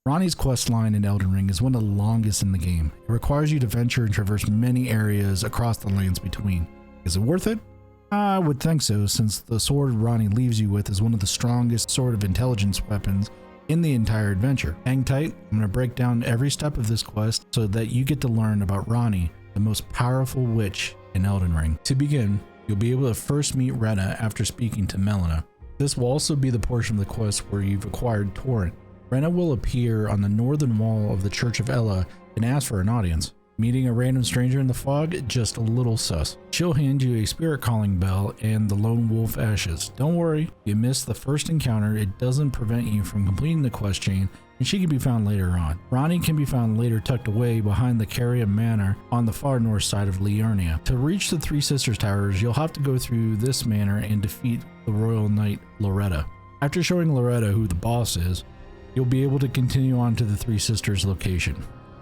Ranni's questline in Elden Ring is one of the longest in the game. It requires you to venture and traverse many areas across the lands between. Is it worth it? I would think so, since the sword Ranni leaves you with is one of the strongest sword of intelligence weapons in the entire adventure. Hang tight, I'm going to break down every step of this quest so that you get to learn about Ranni, the most powerful witch in Elden Ring. To begin, you'll be able to first meet Renna after speaking to Melina. This will also be the portion of the quest where you've acquired Torrent. Renna will appear on the northern wall of the Church of Ella and ask for an audience. Meeting a random stranger in the fog, just a little sus. She'll hand you a spirit calling bell and the lone wolf ashes. Don't worry, if you missed the first encounter, it doesn't prevent you from completing the quest chain, and she can be found later on. Ranni can be found later tucked away behind the Caria Manor on the far north side of Liurnia. To reach the Three Sisters Towers, you'll have to go through this manor and defeat the Royal Knight Loretta. After showing Loretta who the boss is, you'll be able to continue on to the Three Sisters location.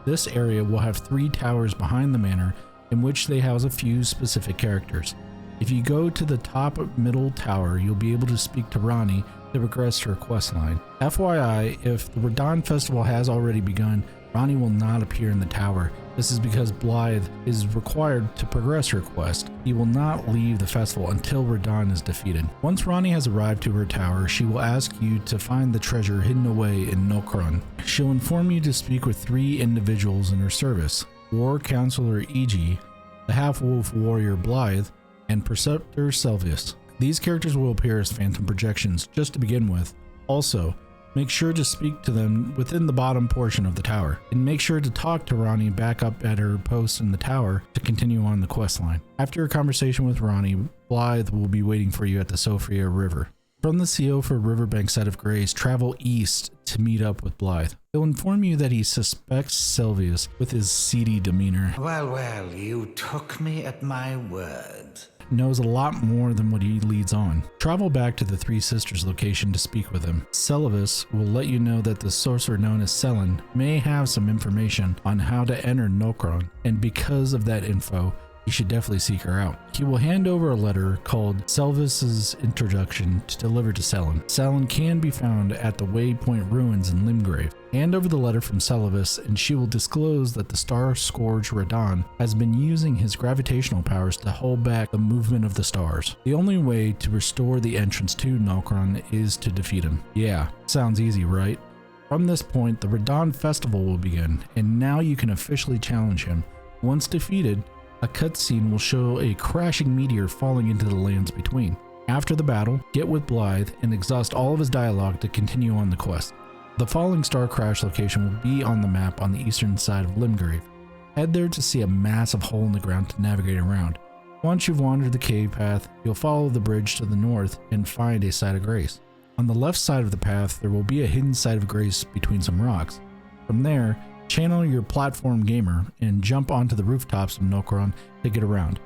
This area will have 3 towers behind the manor in which they house a few specific characters. If you go to the top middle tower, you'll be able to speak to Ranni to progress her questline. FYI, if the Radahn festival has already begun, Ranni will not appear in the tower. This is because Blaidd is required to progress her quest. He will not leave the festival until Radahn is defeated. Once Ranni has arrived to her tower, she will ask you to find the treasure hidden away in Nokron. She'll inform you to speak with 3 individuals in her service: War Counselor Iji, the half-wolf warrior Blaidd, and Preceptor Seluvis. These characters will appear as phantom projections just to begin with. Also, make sure to speak to them within the bottom portion of the tower, and make sure to talk to Ranni back up at her post in the tower to continue on the questline. After a conversation with Ranni, Blaidd will be waiting for you at the Siofra River. From the Siofra riverbank side of Grace, travel east to meet up with Blaidd. He'll inform you that he suspects Seluvis with his seedy demeanor. Well, you took me at my word. Knows a lot more than what he leads on. Travel back to the Three Sisters location to speak with him. Seluvis will let you know that the sorcerer known as Sellen may have some information on how to enter Nokron, and because of that info, you should definitely seek her out. He will hand over a letter called Seluvis's Introduction to deliver to Sellen. Sellen can be found at the Waypoint Ruins in Limgrave. Hand over the letter from Seluvis and she will disclose that the Starscourge Radahn has been using his gravitational powers to hold back the movement of the stars. The only way to restore the entrance to Nokron is to defeat him. Yeah, sounds easy, right? From this point, the Radahn festival will begin, and now you can officially challenge him. Once defeated, a cutscene will show a crashing meteor falling into the lands between. After the battle, get with Blaidd and exhaust all of his dialogue to continue on the quest. The falling star crash location will be on the map on the eastern side of Limgrave. Head there to see a massive hole in the ground to navigate around. Once you've wandered the cave path, you'll follow the bridge to the north and find a site of grace. On the left side of the path, there will be a hidden site of grace between some rocks. From there, channel your platform gamer and jump onto the rooftops of Nokron to get around.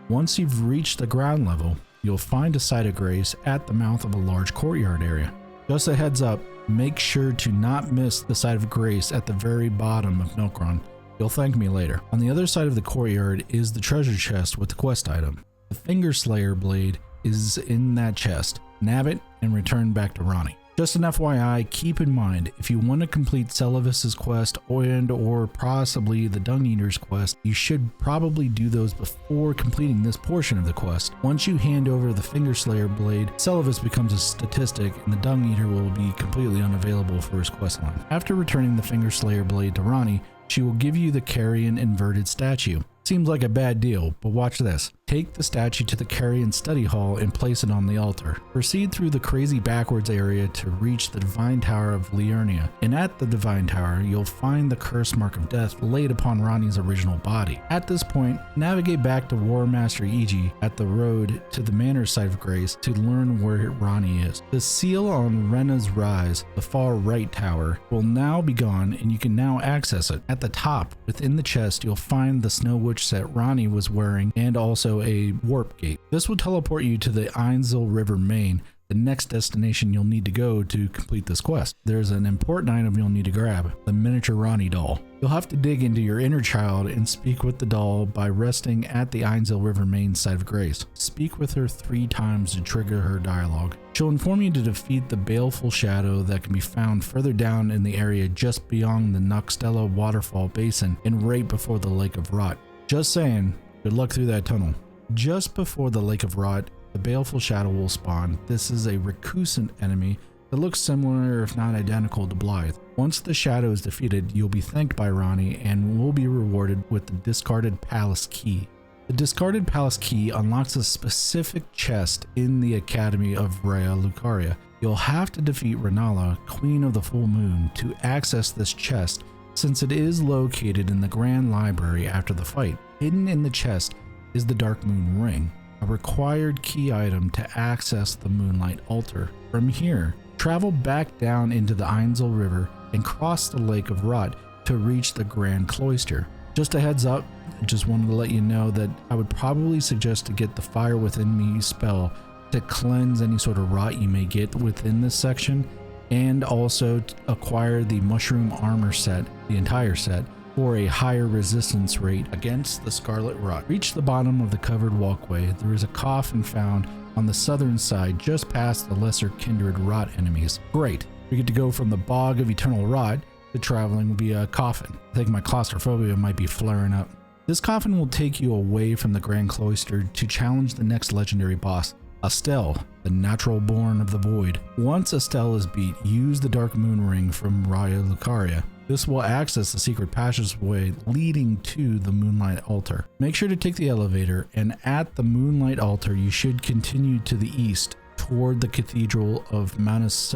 Once you've reached the ground level, you'll find a site of grace at the mouth of a large courtyard area. Just a heads up, make sure to not miss the site of grace at the very bottom of Nokron. You'll thank me later. On the other side of the courtyard is the treasure chest with the quest item. The Finger Slayer blade is in that chest. Nab it and return back to Ranni. Just an FYI, keep in mind, if you want to complete Seluvis's quest or possibly the Dung Eater's quest, you should probably do those before completing this portion of the quest. Once you hand over the Finger Slayer blade, Seluvis becomes a statistic and the Dung Eater will be completely unavailable for his questline. After returning the Finger Slayer blade to Ranni, she will give you the Carian inverted statue. Seems like a bad deal, but watch this. Take the statue to the Carian study hall and place it on the altar. Proceed through the crazy backwards area to reach the Divine Tower of Liurnia, and at the Divine Tower, you'll find the curse mark of death laid upon Ranni's original body. At this point, navigate back to War Master Iji at the road to the Manor site of Grace to learn where Ranni is. The seal on Renna's Rise, the far right tower, will now be gone and you can now access it. At the top, within the chest, you'll find the Snow Witch set Ranni was wearing and also a warp gate. This will teleport you to the Ainsel River main the next destination you'll need to go to complete this quest. There's an important item you'll need to grab, the miniature Ranni doll. You'll have to dig into your inner child and speak with the doll by resting at the Ainsel River main site of Grace. Speak with her 3 times to trigger her dialogue. She'll inform you to defeat the Baleful Shadow that can be found further down in the area just beyond the Noxtella waterfall basin and right before the Lake of Rot. Just saying, good luck through that tunnel. Just before the Lake of Rot, the Baleful Shadow will spawn. This is a recusant enemy that looks similar if not identical to Blaidd. Once the shadow is defeated, you'll be thanked by Ranni and will be rewarded with the discarded palace key. The discarded palace key unlocks a specific chest in the Academy of Raya Lucaria. You'll have to defeat Rennala, Queen of the Full Moon, to access this chest, since it is located in the Grand Library after the fight. Hidden in the chest is the Dark Moon Ring, a required key item to access the Moonlight Alter. From here, travel back down into the Ainsel River and cross the Lake of Rot to reach the Grand Cloister. Just a heads up, just wanted to let you know that I would probably suggest to get the Fire Within Me spell to cleanse any sort of rot you may get within this section, and also to acquire the Mushroom Armor set, the entire set, for a higher resistance rate against the Scarlet Rot. Reach the bottom of the covered walkway. There is a coffin found on the southern side just past the lesser kindred rot enemies. Great, we get to go from the bog of eternal rot to traveling via a coffin. I think my claustrophobia might be flaring up. This coffin will take you away from the Grand Cloister to challenge the next legendary boss, Estelle, the natural born of the void. Once Estelle is beat, use the Dark Moon Ring from Raya Lucaria. This will access the secret passageway leading to the Moonlight Altar. Make sure to take the elevator, and at the Moonlight Altar you should continue to the east toward the Cathedral of Manus.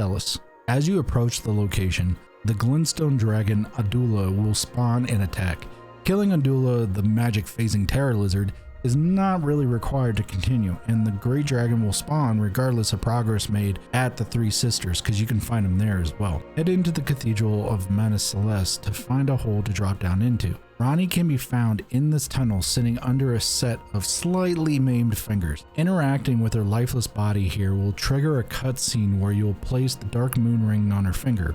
As you approach the location, the glintstone dragon Adula will spawn and attack. Killing Adula, the magic phasing terror lizard, is not really required to continue, and the Great Dragon will spawn regardless of progress made at the Three Sisters, because you can find them there as well. Head into the Cathedral of Manus to find a hole to drop down into. Ranni can be found in this tunnel sitting under a set of slightly maimed fingers. Interacting with her lifeless body here will trigger a cutscene where you'll place the Dark Moon Ring on her finger.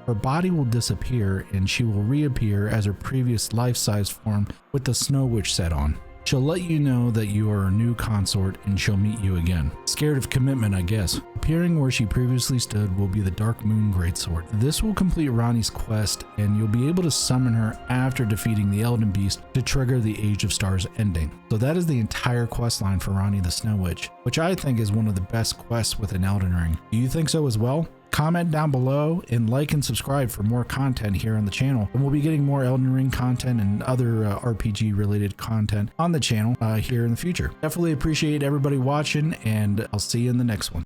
Her body will disappear and she will reappear as her previous life-size form with the Snow Witch set on. She'll let you know that you are a new consort and she'll meet you again. Scared of commitment, I guess. Appearing where she previously stood will be the Dark Moon Greatsword. This will complete Ranni's quest, and you'll be able to summon her after defeating the Elden Beast to trigger the Age of Stars ending. So that is the entire questline for Ranni the Snow Witch, which I think is one of the best quests within Elden Ring. Do you think so as well? Comment down below and like and subscribe for more content here on the channel, and we'll be getting more Elden Ring content and other RPG related content on the channel here in the future. Definitely appreciate everybody watching, and I'll see you in the next one.